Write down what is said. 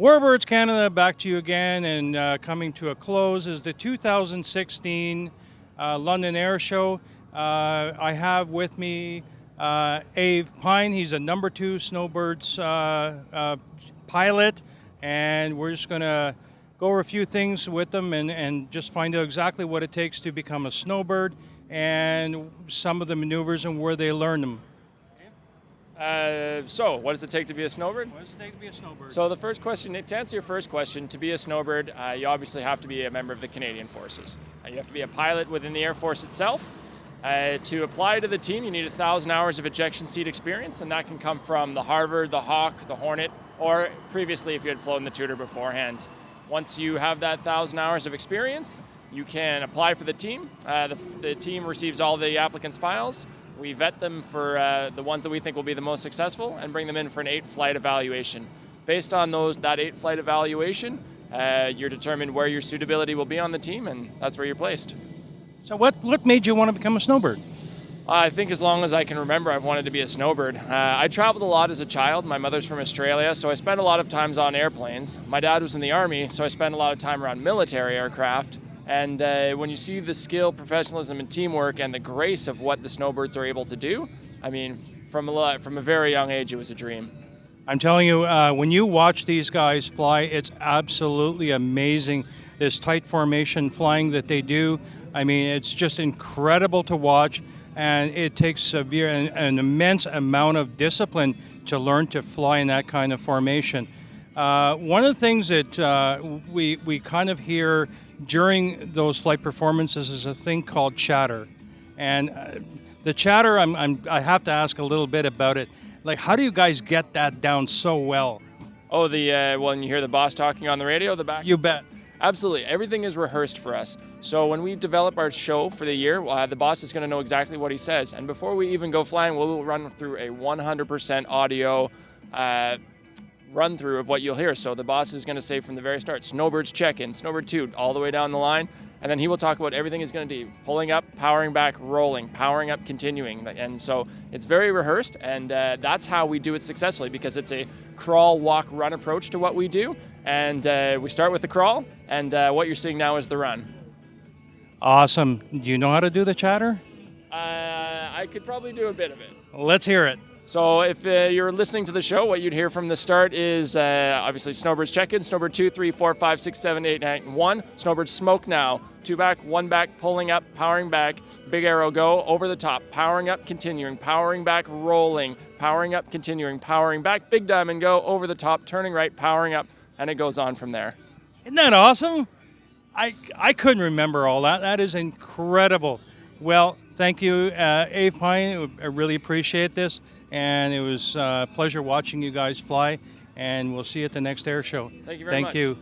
Warbirds Canada, back to you again, and coming to a close is the 2016 London Air Show. I have with me Ave Pine. He's a number 2 SnowBirds pilot, and we're just going to go over a few things with them and just find out exactly what it takes to become a snowbird and some of the maneuvers and where they learn them. So, what does it take to be a snowbird? What does it take to be a snowbird? So the first question, to answer your first question, to be a snowbird, you obviously have to be a member of the Canadian Forces. You have to be a pilot within the Air Force itself. To apply to the team, you need 1,000 hours of ejection seat experience, and that can come from the Harvard, the Hawk, the Hornet, or previously if you had flown the Tudor beforehand. Once you have that 1,000 hours of experience, you can apply for the team. The team receives all the applicants' files. We vet them for the ones that we think will be the most successful and bring them in for an 8-flight evaluation. Based on that 8-flight evaluation, you're determined where your suitability will be on the team, and that's where you're placed. So what made you want to become a snowbird? I think as long as I can remember, I've wanted to be a snowbird. I traveled a lot as a child. My mother's from Australia, so I spent a lot of times on airplanes. My dad was in the Army, so I spent a lot of time around military aircraft. And when you see the skill, professionalism, and teamwork and the grace of what the snowbirds are able to do, I mean, from a very young age, it was a dream. I'm telling you, when you watch these guys fly, it's absolutely amazing. This tight formation flying that they do, I mean, it's just incredible to watch, and it takes an immense amount of discipline to learn to fly in that kind of formation. One of the things that we kind of hear during those flight performances is a thing called chatter, and the chatter, I have to ask a little bit about it. Like, how do you guys get that down so well? Oh, when you hear the boss talking on the radio, the back. You bet. Absolutely, everything is rehearsed for us. So when we develop our show for the year, the boss is going to know exactly what he says, and before we even go flying, we'll run through a 100% audio run through of what you'll hear. So the boss is going to say from the very start, snowbirds check-in, snowbird 2, all the way down the line. And then he will talk about everything he's going to do. Pulling up, powering back, rolling, powering up, continuing. And so it's very rehearsed, and that's how we do it successfully, because it's a crawl, walk, run approach to what we do. And we start with the crawl, and what you're seeing now is the run. Awesome. Do you know how to do the chatter? I could probably do a bit of it. Let's hear it. So if you're listening to the show, what you'd hear from the start is obviously snowbirds check-in, snowbird 2, 3, 4, 5, 6, 7, 8, 9, and 1. Snowbird smoke now. 2 back, 1 back, pulling up, powering back. Big arrow go, over the top, powering up, continuing, powering back, rolling, powering up, continuing, powering back. Big diamond go, over the top, turning right, powering up, and it goes on from there. Isn't that awesome? I couldn't remember all that. That is incredible. Well, thank you, Ave Pine. I really appreciate this. And it was a pleasure watching you guys fly, and we'll see you at the next air show. Thank you very much. Thank you.